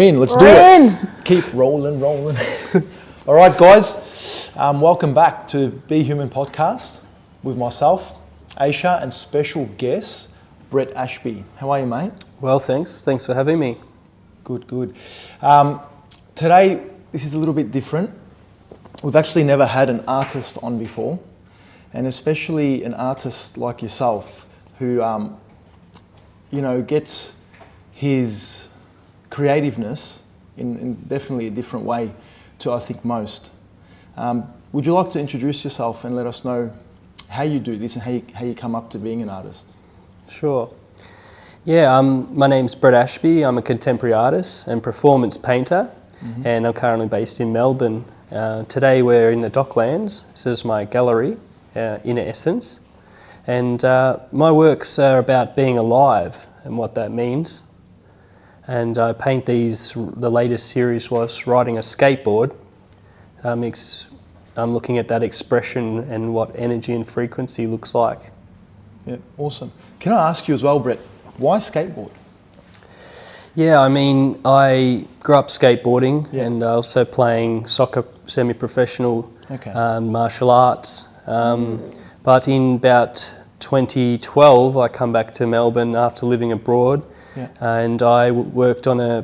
in. Let's do it. Keep rolling. All right, guys. Welcome back to Be Human podcast with myself, Aisha, and special guest, Brett Ashby. How are you, mate? Well, thanks. Thanks for having me. Good. Today, this is a little bit different. We've actually never had an artist on before, and especially an artist like yourself who, gets his creativeness in definitely a different way to, I think, most. Would you like to introduce yourself and let us know how you do this and how you come up to being an artist? Sure. Yeah, my name's Brett Ashby. I'm a contemporary artist and performance painter, and I'm currently based in Melbourne. Today we're in the Docklands. This is my gallery, Inner Essence, and my works are about being alive and what that means. And I paint these. The latest series was riding a skateboard. I'm looking at that expression and what energy and frequency looks like. Yeah, awesome. Can I ask you as well, Brett, why skateboard? Yeah, I mean, I grew up skateboarding and also playing soccer, semi-professional, martial arts. But in about 2012, I come back to Melbourne after living abroad, and I worked on a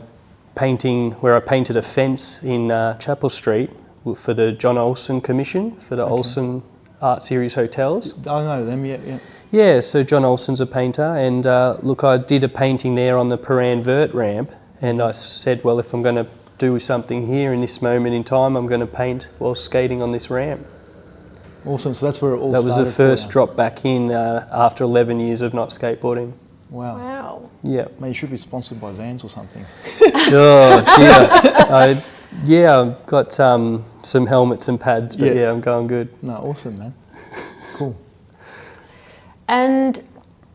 painting where I painted a fence in Chapel Street for the John Olsen Commission for the Olsen Art Series hotels. I know them, yeah. Yeah, so John Olsen's a painter, and I did a painting there on the Paran Vert ramp, and I said, well, if I'm going to do something here in this moment in time, I'm going to paint while skating on this ramp. Awesome, so that's where it all started. That was the first drop back in after 11 years of not skateboarding. Wow. Yeah. Mate, you should be sponsored by Vans or something. Oh, yeah. I've got some helmets and pads, but I'm going good. No, awesome, man. Cool. And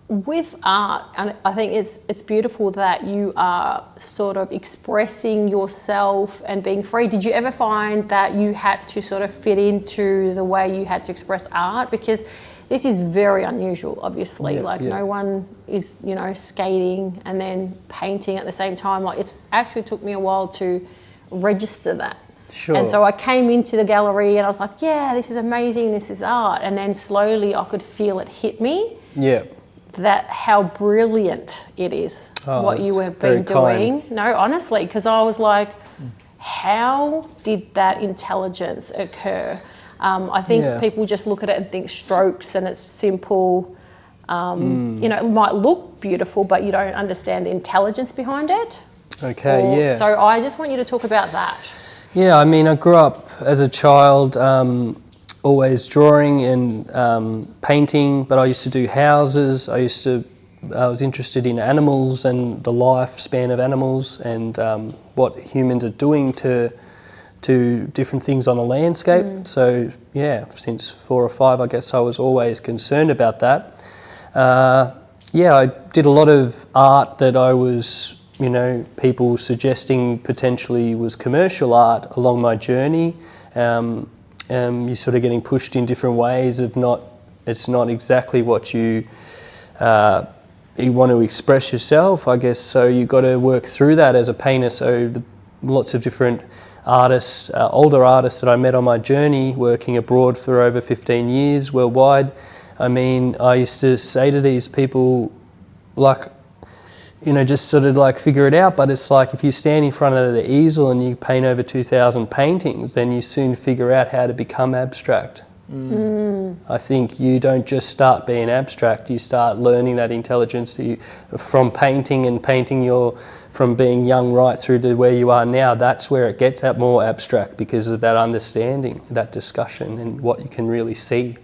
with art, and I think it's beautiful that you are sort of expressing yourself and being free. Did you ever find that you had to sort of fit into the way you had to express art? Because this is very unusual, obviously. No one is, skating and then painting at the same time. It's actually took me a while to register that. Sure. And so I came into the gallery and I was like, yeah, this is amazing, this is art. And then slowly I could feel it hit me. Yeah. That how brilliant it is, what you have been doing. Kind. No, honestly, because I was like, how did that intelligence occur? I think people just look at it and think strokes and it's simple. It might look beautiful, but you don't understand the intelligence behind it. Okay, So I just want you to talk about that. Yeah, I mean, I grew up as a child always drawing and painting, but I used to do houses. I was interested in animals and the lifespan of animals and what humans are doing to different things on the landscape. So since 4 or 5, I guess I was always concerned about that. I did a lot of art that I was, people suggesting potentially was commercial art along my journey. You're sort of getting pushed in different ways it's not exactly what you want to express yourself, I guess. So you got to work through that as a painter. So lots of different artists, older artists that I met on my journey, working abroad for over 15 years worldwide. I mean, I used to say to these people, just sort of figure it out. But it's like if you stand in front of the easel and you paint over 2,000 paintings, then you soon figure out how to become abstract. I think you don't just start being abstract, you start learning that intelligence from painting and painting from being young right through to where you are now. That's where it gets more abstract because of that understanding, that discussion and what you can really see.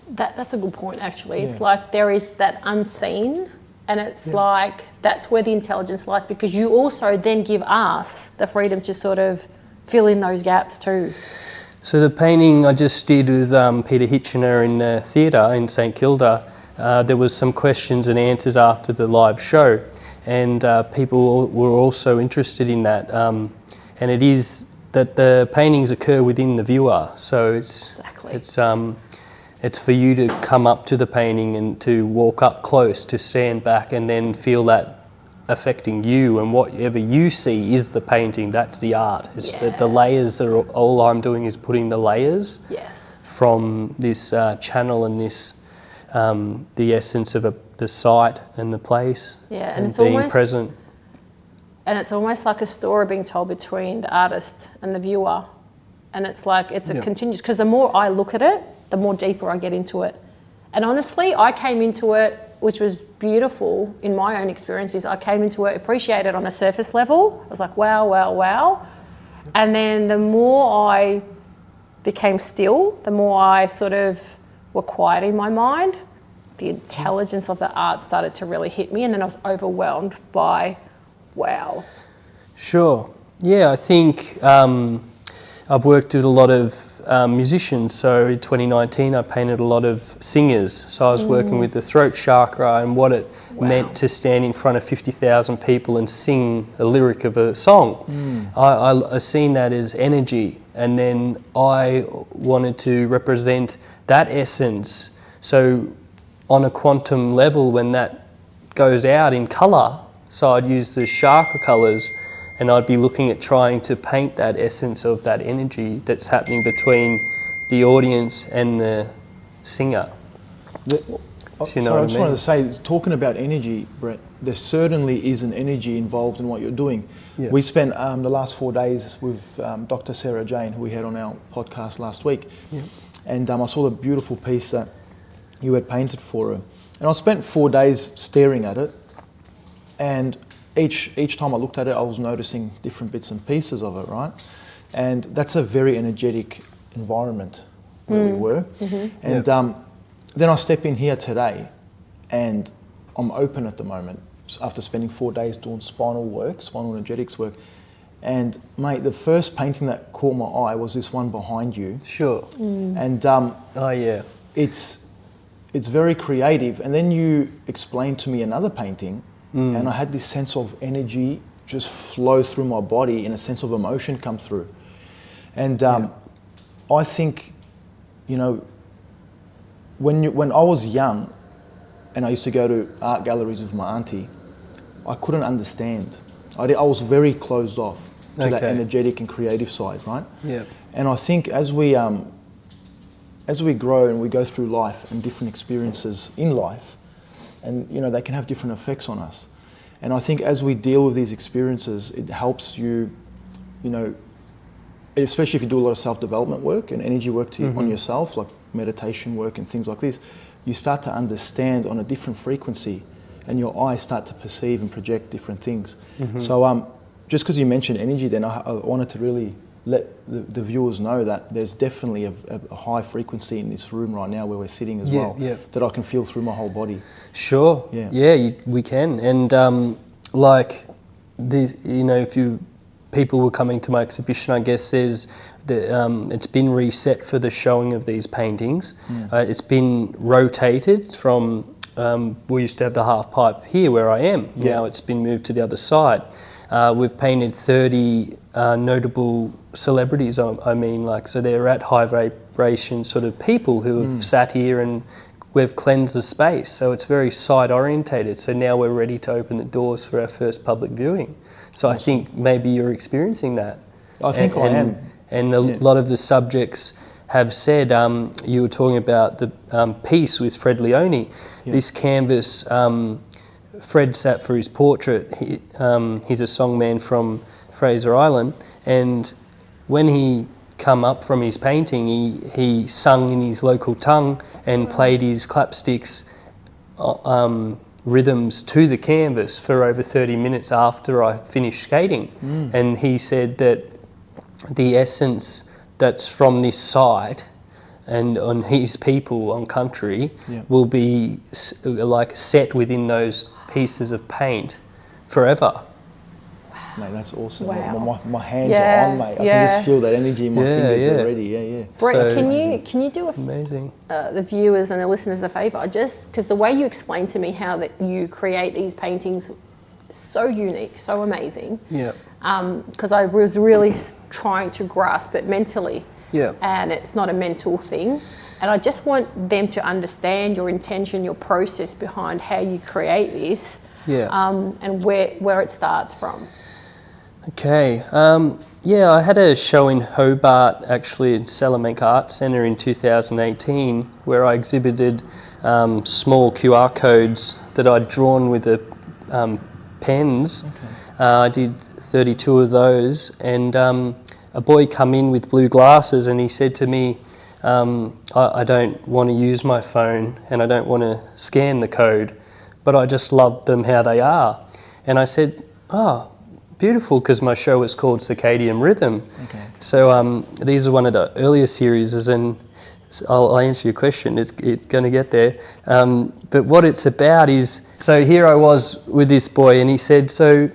That's a good point, actually. It's like there is that unseen, and it's like that's where the intelligence lies, because you also then give us the freedom to sort of fill in those gaps too. So the painting I just did with Peter Hitchener in the theatre in St Kilda, there was some questions and answers after the live show, and people were also interested in that. And it is that the paintings occur within the viewer, so it's for you to come up to the painting and to walk up close, to stand back and then feel that affecting you, and whatever you see is the painting. That's the art. It's the layers are all I'm doing is putting the layers from this channel and this the essence of the site and the place. Yeah, and it's being almost present. And it's almost like a story being told between the artist and the viewer. And it's like, it's a continuous, because the more I look at it, the more deeper I get into it. And honestly, I came into it, which was beautiful in my own experiences. I came into it, appreciated on a surface level. I was like, wow, wow, wow. And then the more I became still, the more I sort of were quiet in my mind, the intelligence of the art started to really hit me. And then I was overwhelmed by, wow. Sure. Yeah, I think I've worked with a lot of musicians. So in 2019, I painted a lot of singers. So I was working with the throat chakra and what it meant to stand in front of 50,000 people and sing a lyric of a song. I seen that as energy. And then I wanted to represent that essence. So on a quantum level, when that goes out in colour, so I'd use the chakra colours, and I'd be looking at trying to paint that essence of that energy that's happening between the audience and the singer. I just wanted to say, talking about energy, Brett, there certainly is an energy involved in what you're doing. Yeah. We spent the last 4 days with Dr. Sarah Jane, who we had on our podcast last week, and I saw the beautiful piece that you had painted for her. And I spent 4 days staring at it, and each time I looked at it, I was noticing different bits and pieces of it, right? And that's a very energetic environment where we were. And then I step in here today, and I'm open at the moment after spending 4 days doing spinal energetics work. And mate, the first painting that caught my eye was this one behind you. Sure. And it's very creative. And then you explained to me another painting, and I had this sense of energy just flow through my body and a sense of emotion come through. And I think, you know, when I was young and I used to go to art galleries with my auntie, I couldn't understand. I was very closed off to that energetic and creative side, right? Yeah. And I think as we grow and we go through life and different experiences in life, and you know, they can have different effects on us. And I think as we deal with these experiences, it helps you, you know, especially if you do a lot of self-development work and energy work on yourself, like meditation work and things like this, you start to understand on a different frequency, and your eyes start to perceive and project different things. So just because you mentioned energy, then I wanted to really let the viewers know that there's definitely a high frequency in this room right now where we're sitting as well, that I can feel through my whole body. Sure. Yeah, we can. And like, you know, if people were coming to my exhibition, I guess there's it's been reset for the showing of these paintings. It's been rotated from, we used to have the half pipe here where I am. Now it's been moved to the other side. We've painted 30 notable celebrities, I mean, like, so they're at high vibration sort of people who have sat here, and we've cleansed the space. So it's very site orientated. So now we're ready to open the doors for our first public viewing. So I think maybe you're experiencing that. I think I am. And a lot of the subjects have said, you were talking about the piece with Fred Leone, this canvas, Fred sat for his portrait. He's a songman from Fraser Island, and when he come up from his painting, he sung in his local tongue and played his clapsticks rhythms to the canvas for over 30 minutes after I finished skating. And he said that the essence that's from this site and on his people, on country, will be like set within those pieces of paint forever. Mate, that's awesome. Wow. My hands are on, mate. I can just feel that energy in my fingers already. Brett, can you do amazing the viewers and the listeners a favour? Just because the way you explained to me how that you create these paintings, so unique, so amazing. Because I was really trying to grasp it mentally. And it's not a mental thing. And I just want them to understand your intention, your process behind how you create this. and where it starts from. Okay. Yeah, I had a show in Hobart, actually, at Salamanca Arts Centre in 2018, where I exhibited small QR codes that I'd drawn with the pens. Okay. I did 32 of those, and a boy come in with blue glasses, and he said to me, I don't want to use my phone and I don't want to scan the code, but I just love them how they are. And I said, oh, beautiful, because my show was called Circadian Rhythm. Okay. So these are one of the earlier series, and I'll answer your question, it's going to get there. But what it's about is, so here I was with this boy, and he said, so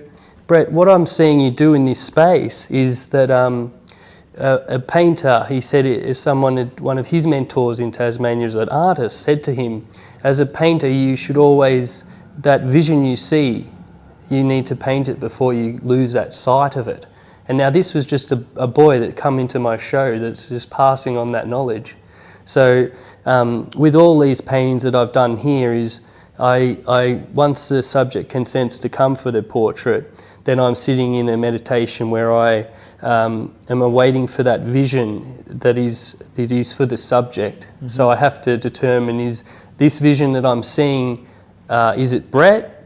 Brett, what I'm seeing you do in this space is that a painter, he said, one of his mentors in Tasmania as an artist, said to him, as a painter, you should always, that vision you see, you need to paint it before you lose that sight of it. And now this was just a boy that come into my show that's just passing on that knowledge. So with all these paintings that I've done here is, I once the subject consents to come for the portrait, then I'm sitting in a meditation where I am awaiting for that vision that is for the subject. Mm-hmm. So I have to determine, is this vision that I'm seeing, is it Brett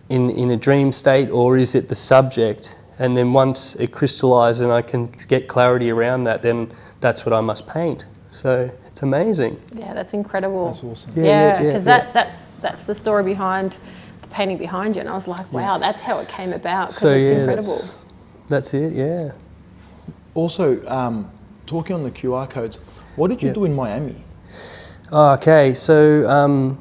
in a dream state, or is it the subject? And then once it crystallises and I can get clarity around that, then that's what I must paint. So it's amazing. Yeah, that's incredible. That's awesome. Yeah, because that's the story behind the painting behind you, and I was like, wow, that's how it came about. Because it's incredible. That's it. Yeah. Also, talking on the QR codes, what did you do in Miami? Okay, so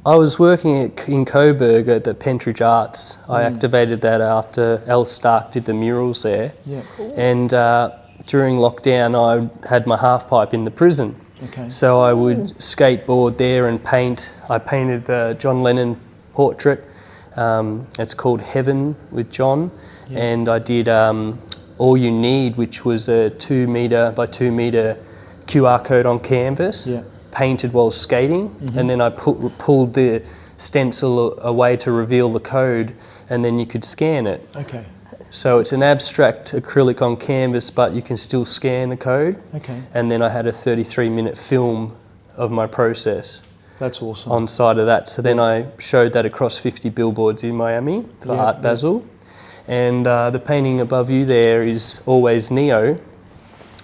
I was working in Coburg at the Pentridge Arts. I activated that after Al Stark did the murals there. Yeah. Cool. And during lockdown, I had my half pipe in the prison. Okay. So I would skateboard there and paint. I painted the John Lennon portrait. It's called Heaven with John. Yeah. And I did All You Need, which was a 2 metre by 2 metre QR code on canvas. Yeah. Painted while skating, and then I pulled the stencil away to reveal the code, and then you could scan it. Okay. So it's an abstract acrylic on canvas, but you can still scan the code. Okay. And then I had a 33-minute film of my process. That's awesome. On side of that. So then I showed that across 50 billboards in Miami for Art Basel. And the painting above you there is Always Neo.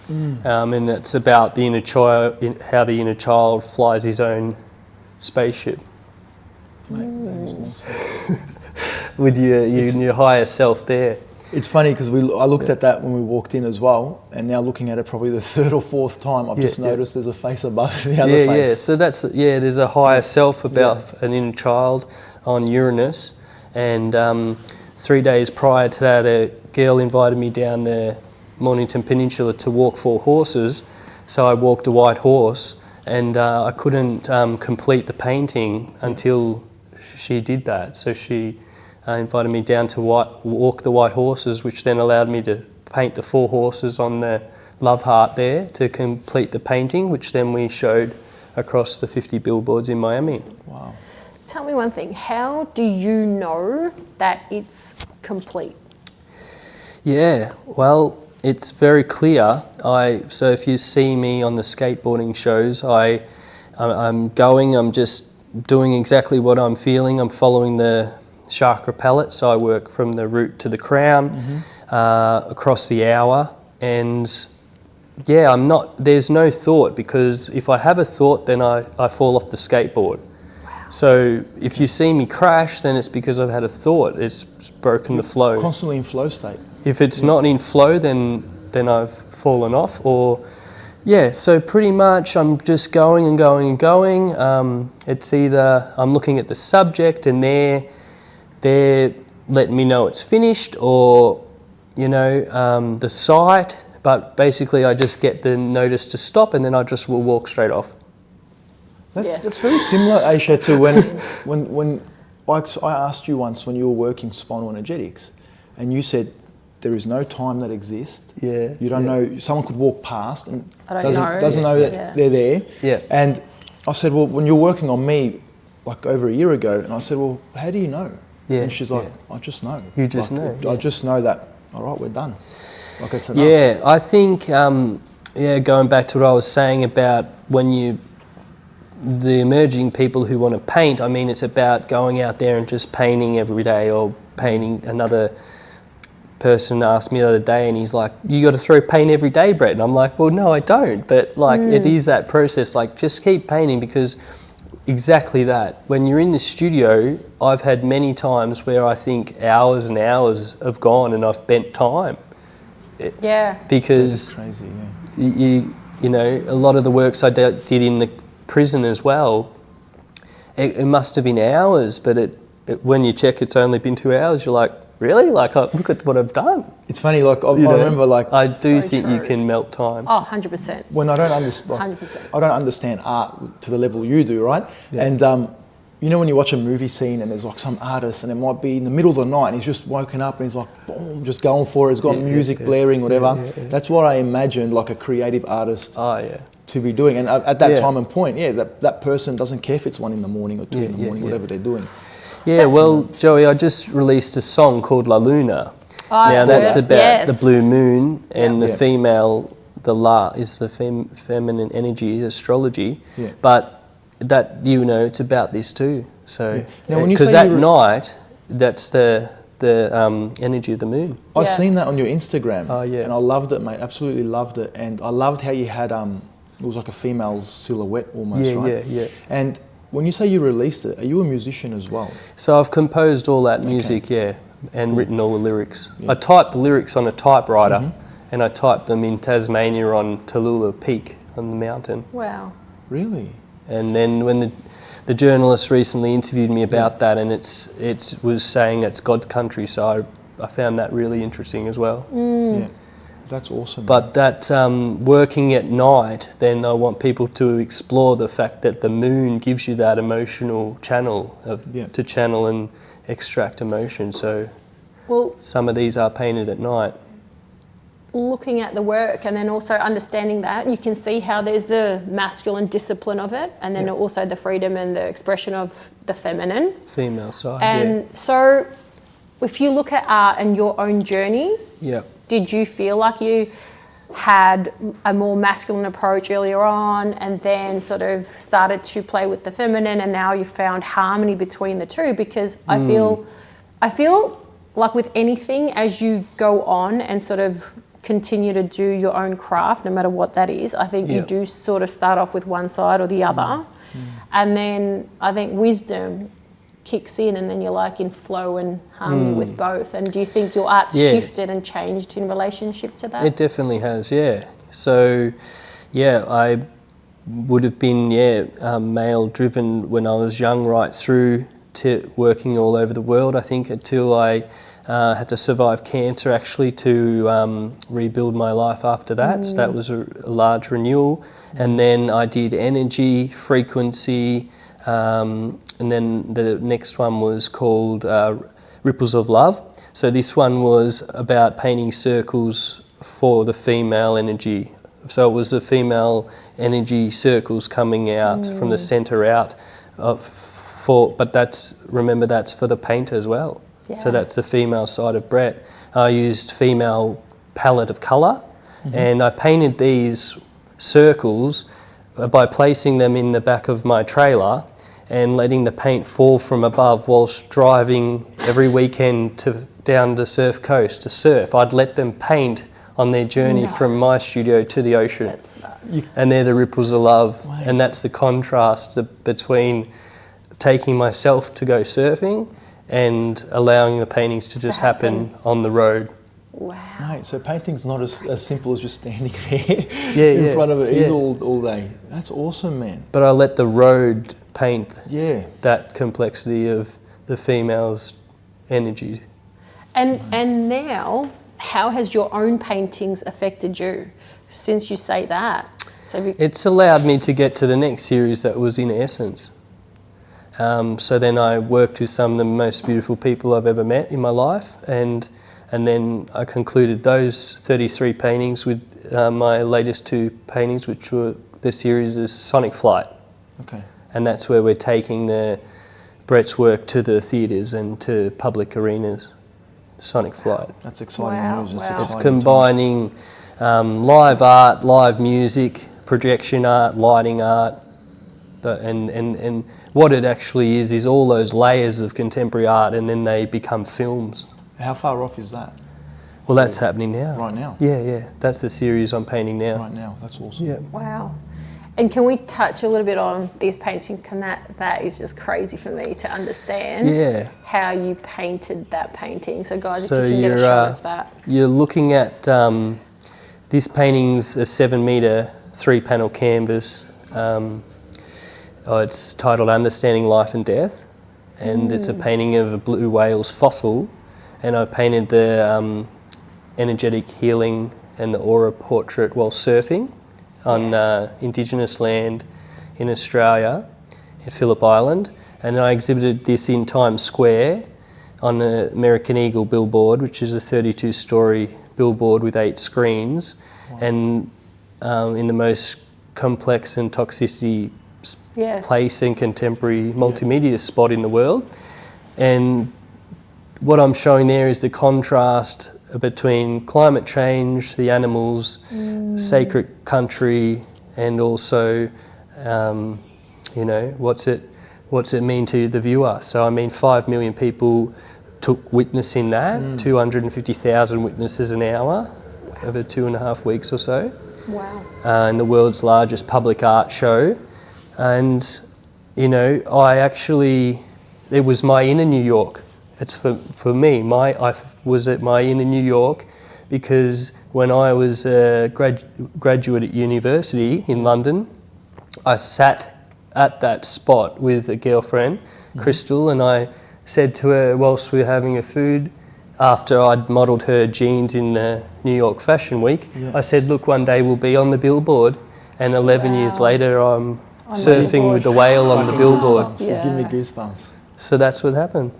And it's about the inner child, how the inner child flies his own spaceship. With your higher self there. It's funny because I looked at that when we walked in as well, and now looking at it probably the third or fourth time, I've just noticed there's a face above the other face. Yeah, so that's, there's a higher self about an inner child on Uranus, and 3 days prior to that, a girl invited me down the Mornington Peninsula to walk 4 horses, so I walked a white horse, and I couldn't complete the painting until she did that. So she invited me down to walk the white horses, which then allowed me to paint the 4 horses on the love heart there to complete the painting, which then we showed across the 50 billboards in Miami. Wow. Tell me one thing, how do you know that it's complete? Yeah, well, it's very clear. So if you see me on the skateboarding shows, I'm just doing exactly what I'm feeling. I'm following the chakra palette, so I work from the root to the crown, across the hour, and there's no thought, because if I have a thought, then I fall off the skateboard. Wow. So if you see me crash, then it's because I've had a thought. It's broken the flow. Constantly in flow state. If it's not in flow, then I've fallen off. So pretty much I'm just going and going and going. It's either I'm looking at the subject and they're letting me know it's finished, or the site. But basically, I just get the notice to stop, and then I just will walk straight off. That's very similar, Aisha, to when I asked you once when you were working spinal energetics, and you said there is no time that exists. Yeah. You don't know. Someone could walk past and doesn't know that they're there. Yeah. And I said, well, when you're working on me, like over a year ago, and I said, well, how do you know? Yeah. And she's like, I just know. You just Like, know. I Yeah. just know that, all right, we're done. Like it's enough. Yeah, I think, going back to what I was saying about the emerging people who want to paint, I mean, it's about going out there and just painting every day, or painting. Another person asked me the other day and he's like, you got to throw paint every day, Brett. And I'm like, well, no, I don't. But like, it is that process. Like, just keep painting, because exactly that. When you're in the studio, I've had many times where I think hours and hours have gone and I've bent time. Yeah. Because That's crazy, yeah. you know, a lot of the works I did in the prison as well, it must have been hours, but when you check it's only been 2 hours, you're like, really? Like, look at what I've done. It's funny, like I remember, like I do So think true. you can melt time. Oh, 100%. when I don't understand, 100%. I don't understand art to the level you do, right? Yeah. And you know when you watch a movie scene and there's like some artist and it might be in the middle of the night and he's just woken up and he's like, boom, just going for it. He's got music blaring, whatever. That's what I imagined like a creative artist Oh, yeah. to be doing. And at that Yeah. time and point, that person doesn't care if it's 1 a.m. or 2 in the morning, whatever they're doing. Yeah, well, Joey, I just released a song called La Luna. Oh, Now, that's sweet. about Yes. the blue moon, and the Yeah. female, the La is the feminine energy, astrology. Yeah. But that, you know, it's about this too. So, Now, when you because say at you were- night, that's the energy of the moon. I've Yes. seen that on your Instagram. Oh, yeah. And I loved it, mate. Absolutely loved it. And I loved how you had, it was like a female's silhouette almost, Yeah, right? yeah. And when you say you released it, are you a musician as well? So I've composed all that music, and written all the lyrics. Yeah. I typed the lyrics on a typewriter, and I typed them in Tasmania on Tallulah Peak on the mountain. Wow. Really? And then when the journalist recently interviewed me about that, and it was saying it's God's country, so I found that really interesting as well. Yeah. That's awesome. But that working at night, then I want people to explore the fact that the moon gives you that emotional channel to channel and extract emotion. So Well, some of these are painted at night. looking at the work and then also understanding that, you can see how there's the masculine discipline of it, and then also the freedom and the expression of the feminine. Female side, And so if you look at art and your own journey, yeah. did you feel like you had a more masculine approach earlier on and then sort of started to play with the feminine, and now you found harmony between the two? Because I feel like with anything, as you go on and sort of continue to do your own craft, no matter what that is, I think you do sort of start off with one side or the other. And then I think wisdom kicks in, and then you're like in flow and harmony with both. And do you think your art's shifted and changed in relationship to that? It definitely has, yeah. So, I would have been, male driven when I was young, right through to working all over the world, I think, until I had to survive cancer actually to rebuild my life after that. So that was a large renewal. And then I did energy, frequency, and then the next one was called Ripples of Love. So this one was about painting circles for the female energy. So it was the female energy circles coming out from the centre out. But that's for the paint as well. Yeah. So that's the female side of Brett. I used female palette of colour, and I painted these circles by placing them in the back of my trailer and letting the paint fall from above whilst driving every weekend down the Surf Coast to surf. I'd let them paint on their journey from my studio to the ocean. And they're the ripples of love. Wow. And that's the contrast between taking myself to go surfing and allowing the paintings to just happen on the road. Wow. Mate, so painting's not as simple as just standing there in front of it all day. That's awesome, man. But I let the road paint Yeah. that complexity of the female's energy. And now, how has your own paintings affected you since you say that? So It's allowed me to get to the next series that was in Essence. So then I worked with some of the most beautiful people I've ever met in my life, and then I concluded those 33 paintings with my latest 2 paintings, which were the series is Sonic Flight. Okay. And that's where we're taking the Brett's work to the theatres and to public arenas. Sonic Flight. That's exciting Wow, news. It's wow. exciting It's times. combining live art, live music, projection art, lighting art, and what it actually is all those layers of contemporary art, and then they become films. How far off is that? Well, that's happening now. Right now? Yeah. That's the series I'm painting now. Right now, that's awesome. Yeah. Wow. And can we touch a little bit on this painting? That is just crazy for me to understand how you painted that painting. So guys, if you can get a shot of that. You're looking at, this painting's a 7 metre 3-panel canvas. It's titled Understanding Life and Death, and it's a painting of a blue whale's fossil, and I painted the energetic healing and the aura portrait while surfing on Indigenous land in Australia at Phillip Island, and then I exhibited this in Times Square on the American Eagle billboard, which is a 32-storey billboard with 8 screens, and in the most complex and toxicity place and contemporary multimedia spot in the world. And what I'm showing there is the contrast between climate change, the animals, sacred country, and also, what's it mean to the viewer? So I mean, 5 million people took witness in that, 250,000 witnesses an hour over 2.5 weeks or so. Wow. In the world's largest public art show. And, it was my inner New York. It's for me, I was at my inner New York because when I was a graduate at university in London, I sat at that spot with a girlfriend, Crystal, and I said to her whilst we were having a food, after I'd modelled her jeans in the New York Fashion Week, I said, look, one day we'll be on the billboard, and 11 years later I'm surfing with the whale on the billboard. You give me goosebumps. So that's what happened.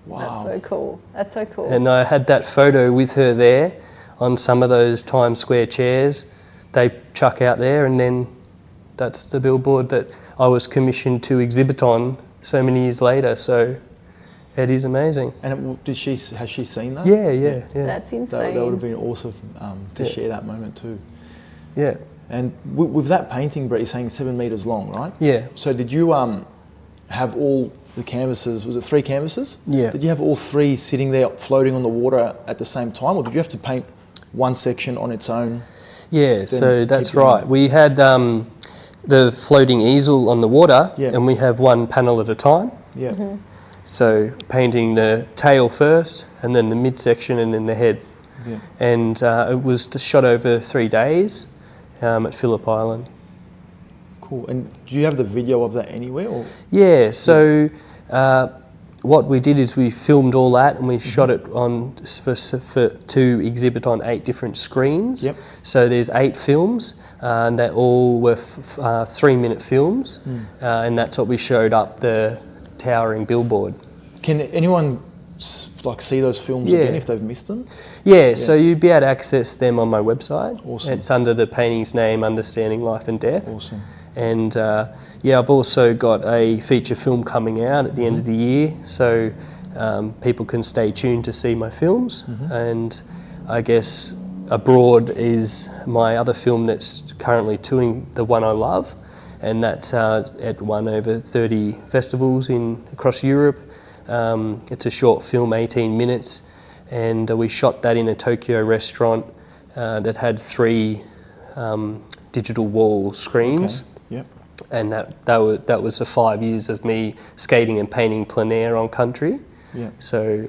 Wow. That's so cool. That's so cool. And I had that photo with her there on some of those Times Square chairs they chuck out there, and then that's the billboard that I was commissioned to exhibit on so many years later. So it is amazing. And has she seen that? Yeah. That's insane. That would have been awesome to share that moment too. Yeah. And with that painting, Brett, you're saying 7 metres long, right? Yeah. So did you have all the canvases, was it 3 canvases? Yeah. Did you have all 3 sitting there floating on the water at the same time, or did you have to paint one section on its own? Yeah, so that's right. We had the floating easel on the water, and we have one panel at a time. Yeah. So painting the tail first, and then the midsection, and then the head. Yeah. And it was shot over 3 days at Phillip Island. Cool. And do you have the video of that anywhere? Or? Yeah, so what we did is we filmed all that and we shot it on to exhibit on 8 different screens. Yep. So there's 8 films and they all were 3-minute films, and that's what we showed up the towering billboard. Can anyone see those films again if they've missed them? Yeah, so you'd be able to access them on my website. Awesome. It's under the painting's name, Understanding Life and Death. Awesome. And I've also got a feature film coming out at the end of the year, so people can stay tuned to see my films. And I guess Abroad is my other film that's currently touring, The One I Love, and that's at won over 30 festivals across Europe. It's a short film, 18 minutes, and we shot that in a Tokyo restaurant that had 3 digital wall screens. Okay. Yep. And that was the 5 years of me skating and painting plein air on country. Yeah. So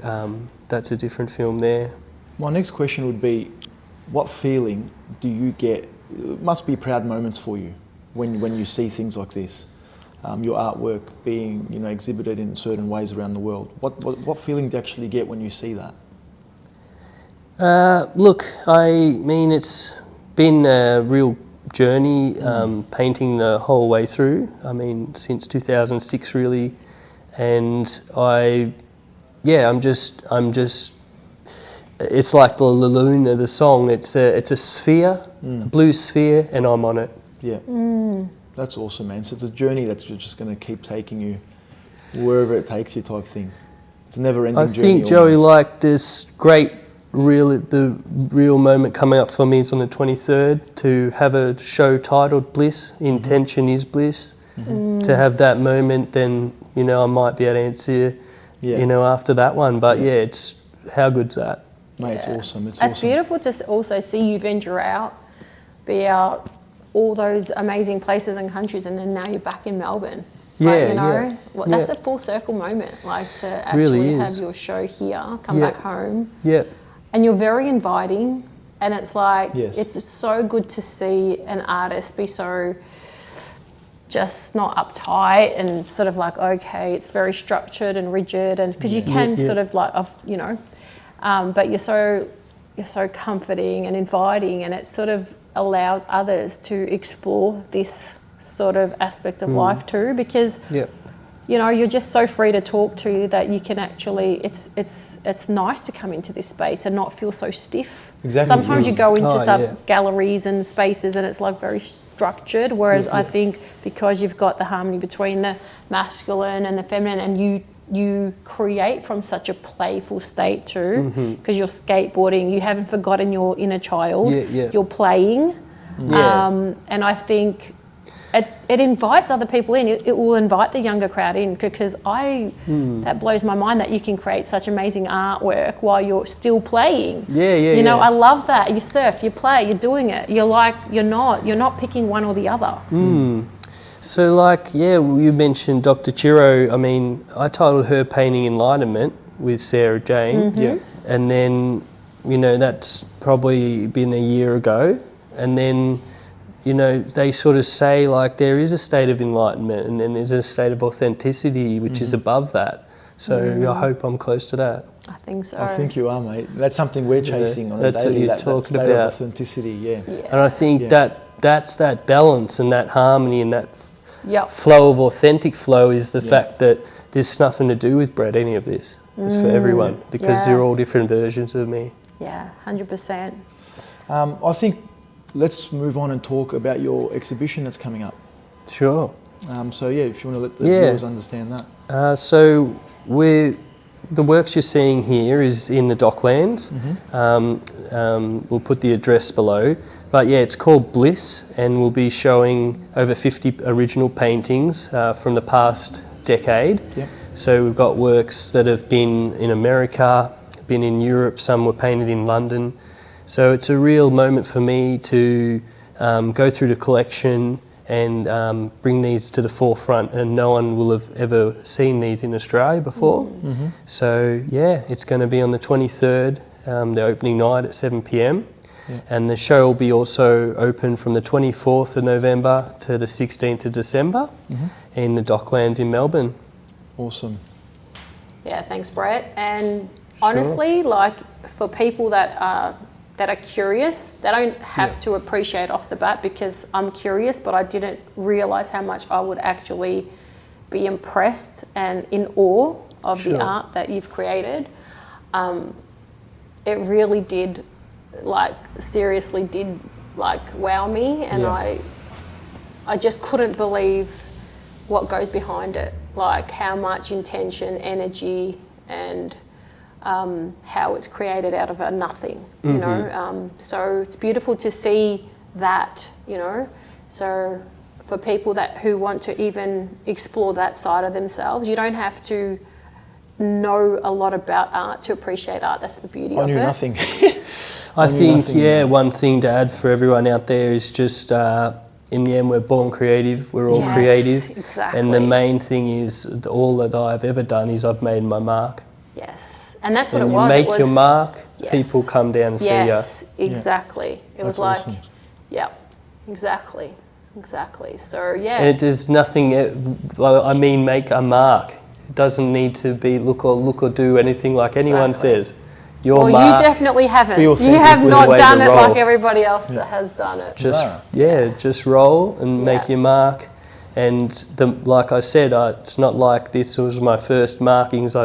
that's a different film there. My next question would be, what feeling do you get? It must be proud moments for you when you see things like this, your artwork being exhibited in certain ways around the world. What feeling do you actually get when you see that? Look, I mean, it's been a real journey, painting the whole way through. I mean, since 2006 really, and I'm just. It's like the Laloon of the song. It's a sphere, a blue sphere, and I'm on it. Yeah, that's awesome, man. So it's a journey that's just going to keep taking you wherever it takes you type thing. It's a never-ending I journey. think, Joey, almost. like this the real moment coming up for me is on the 23rd to have a show titled Bliss, Intention is Bliss. To have that moment, then, you know, I might be able to answer, you know, after that one. But yeah, it's, how good's that? Mate, it's awesome. It's It's awesome. beautiful to also see you venture out, be out all those amazing places and countries, and then now you're back in Melbourne. Like, you know, well, that's a full circle moment, like to actually Really have is. your show here, come back home. Yeah. And you're very inviting, and it's like, Yes. it's so good to see an artist be so just not uptight and sort of like, okay, it's very structured and rigid, and because you can sort of like, you know, but you're so comforting and inviting, and it sort of allows others to explore this sort of aspect of life too, because you know, you're just so free to talk to that you can actually, it's nice to come into this space and not feel so stiff. Exactly. Sometimes you go into some yeah. galleries and spaces and it's like very structured, whereas I think because you've got the harmony between the masculine and the feminine, and you create from such a playful state too, because you're skateboarding, you haven't forgotten your inner child, you're playing, and I think it invites other people in. It will invite the younger crowd in, because that blows my mind that you can create such amazing artwork while you're still playing. You know, I love that. You surf, you play, you're doing it. You're like, you're not picking one or the other. So like, you mentioned Dr. Chiro. I mean, I titled her painting Enlightenment with Sarah Jane. And then, you know, that's probably been a year ago. And then, you know, they sort of say like there is a state of enlightenment and then there's a state of authenticity which is above that. So I hope I'm close to that. I think so. I think you are, mate. That's something we're chasing on a that's what daily, you're that talking state about. of authenticity, And I think that's that balance and that harmony and that flow of authentic flow is the fact that there's nothing to do with Brett, any of this. It's for everyone, because they're all different versions of me. Yeah, 100%. I think let's move on and talk about your exhibition that's coming up. Sure. So yeah, if you want to let the viewers understand that. So the works you're seeing here is in the Docklands. We'll put the address below. But yeah, it's called Bliss, and we'll be showing over 50 original paintings from the past decade. So we've got works that have been in America, been in Europe, some were painted in London. So it's a real moment for me to go through the collection and bring these to the forefront, and no one will have ever seen these in Australia before. So yeah, it's going to be on the 23rd, the opening night at 7 p.m. And the show will be also open from the 24th of November to the 16th of December in the Docklands in Melbourne. Awesome. Yeah, thanks, Brett. And honestly, like for people that are curious, they don't have to appreciate off the bat, because I'm curious, but I didn't realise how much I would actually be impressed and in awe of the art that you've created. It really did, like, seriously did, like, wow me, and I just couldn't believe what goes behind it, like how much intention, energy, and how it's created out of a nothing, you know. So it's beautiful to see that, you know. So for people who want to even explore that side of themselves, you don't have to know a lot about art to appreciate art. That's the beauty of it. I knew nothing. I think, one thing to add for everyone out there is just, in the end, we're born creative. We're all creative. Exactly. And the main thing is, all that I've ever done is I've made my mark. Yes. And that's what and it was. You make your mark, people come down and see you. Yes, exactly. It was like, awesome. exactly. So, yeah. And it is nothing, make a mark. It doesn't need to be look or do anything like anyone says. Your mark, you definitely haven't. You have not done it like everybody else that has done it. Just roll and make your mark. And like I said, it's not like this was my first markings.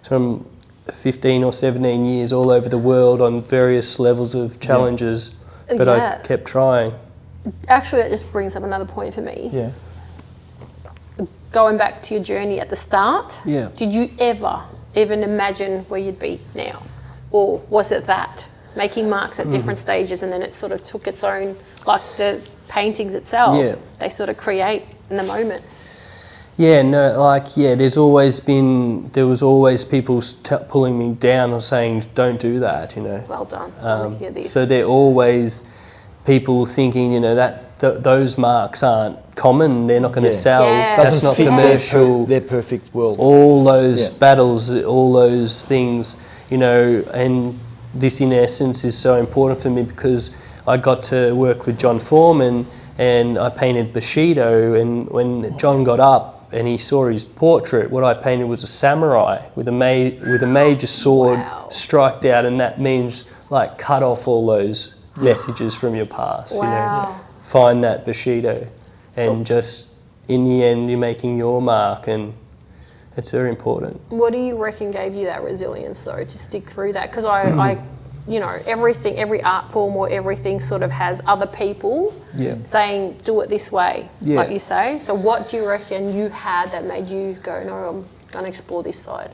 From 15 or 17 years all over the world on various levels of challenges, but I kept trying. Actually, that just brings up another point for me. going back to your journey at the start, Yeah. did you ever even imagine where you'd be now? Or was it that, making marks at different stages and then it sort of took its own, like the paintings itself, Yeah. they sort of create in the moment? Yeah, no, like, yeah, there was always people pulling me down or saying, don't do that, you know. Well done. I wanna hear this. So they're always people thinking, you know, those marks aren't common, they're not going to Yeah. sell, Yeah. that's Doesn't not fit commercial. their perfect world. All those Yeah. battles, all those things, you know, and this in essence is so important for me because I got to work with John Foreman and I painted Bushido, and when John got up and he saw his portrait, what I painted was a samurai with a major sword Wow. striked out, and that means like cut off all those messages from your past, you know. Wow. Find that Bushido and just in the end you're making your mark, and it's very important. What do you reckon gave you that resilience though to stick through that? Because I, you know, every art form or everything sort of has other people Yeah. saying, do it this way, Yeah. like you say. So what do you reckon you had that made you go, no, I'm going to explore this side?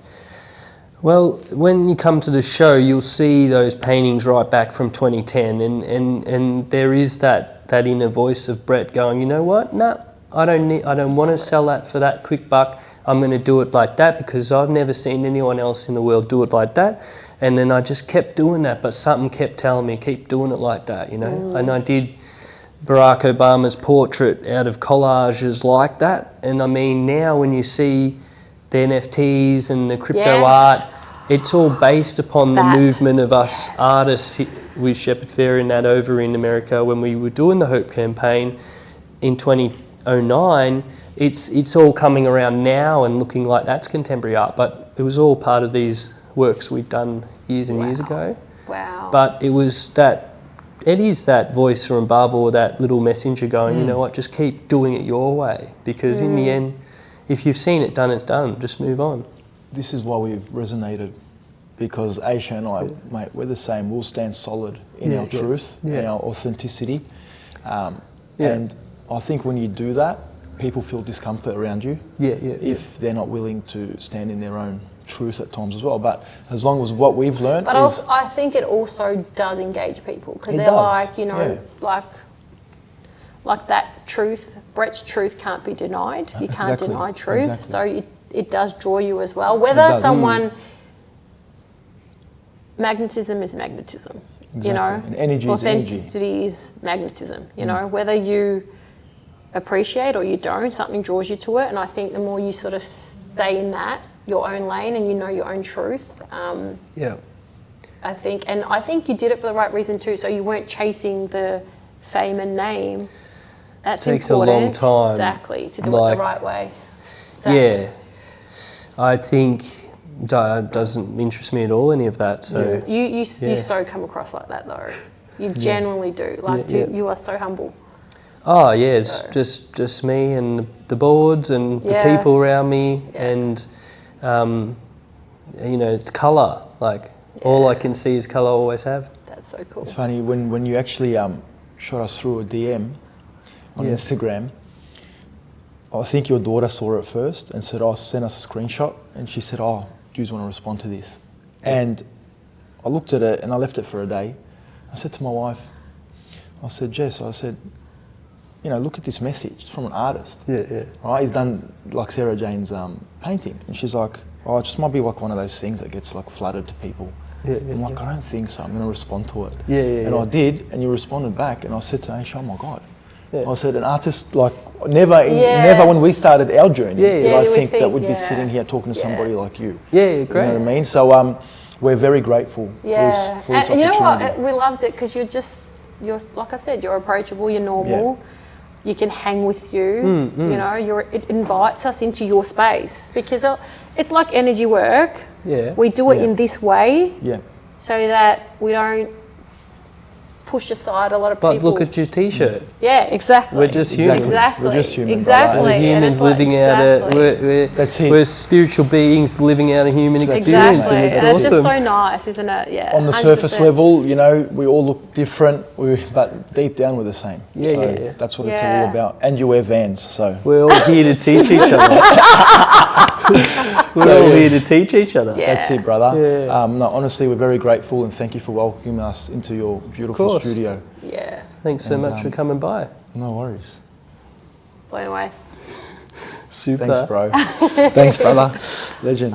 Well, when you come to the show, you'll see those paintings right back from 2010, and there is that inner voice of Brett going, you know what? No, I don't want to sell that for that quick buck. I'm going to do it like that because I've never seen anyone else in the world do it like that. And then I just kept doing that, but something kept telling me, keep doing it like that, you know. And I did Barack Obama's portrait out of collages like that. And I mean, now when you see the NFTs and the crypto Yes. art, it's all based upon the That. movement of us artists with Shepard Fair and that over in America when we were doing the Hope campaign in 2009. It's all coming around now and looking like that's contemporary art, but it was all part of these works we'd done years and years ago. Wow. But it is that voice from above, or that little messenger going, you know what, just keep doing it your way, because in the end, if you've seen it done, it's done. Just move on. This is why we've resonated, because Aisha and I, mate, we're the same. We'll stand solid in our truth, in our authenticity. And I think when you do that, people feel discomfort around you if they're not willing to stand in their own truth at times as well. But as long as what we've learned But is... also, I think it also does engage people because It they're does, like, you know, yeah. like that truth, Brett's truth can't be denied. You can't Exactly, deny truth. exactly. So it does draw you as well. Whether does. someone... Magnetism is magnetism, you know. Exactly. And energy is energy. Authenticity is magnetism, you know. Whether you appreciate or you don't, something draws you to it. And I think the more you sort of stay in that, your own lane, and you know your own truth, I think you did it for the right reason too. So you weren't chasing the fame and name. That's Takes important. a long time. Exactly, to do it the right way. Exactly. Yeah, I think that doesn't interest me at all, any of that. So You so come across like that though. You genuinely do. Like you are so humble. Oh yeah, it's just me and the boards and the people around me, and you know, it's colour. Like all I can see is colour. I always have. That's so cool. It's funny, when you actually shot us through a DM on Instagram, I think your daughter saw it first and said, oh, send us a screenshot. And she said, oh, do you want to respond to this? And I looked at it and I left it for a day. I said to my wife, I said, Jess, you know, look at this message. It's from an artist. Right? He's done like Sarah Jane's painting. And she's like, oh, it just might be like one of those things that gets like flooded to people. I'm like, I don't think so. I'm going to respond to it. And I did, and you responded back. And I said to Aisha, oh my God. I said, an artist, like, never when we started our journey did I think that we'd be sitting here talking to somebody like you. Great. You know what I mean? So we're very grateful for this and you know opportunity. what? We loved it because you're like I said, you're approachable, you're normal. You can hang with you. You know, it invites us into your space because it's like energy work. We do it in this way so that we don't push aside a lot of But people. look at your T-shirt. Yeah, exactly. We're just human. Exactly. We're just human. Exactly. brother. We're And humans it's like, living out exactly. That's it. we're spiritual beings living out a human experience, Exactly. and it's And awesome. it's just so nice, isn't it? Yeah. On the surface 100%. level, you know, we all look different, but deep down we're the same. Yeah, so yeah, yeah. That's what it's Yeah. all about. And you wear Vans, so. We're all here to teach each other. We're all here to teach each other. Yeah. That's it, brother. Yeah. No, honestly, we're very grateful and thank you for welcoming us into your beautiful course. studio. Yeah. Thanks so And, much for coming by. No worries. Blown away. Super. Thanks, bro. Thanks, brother. Legend.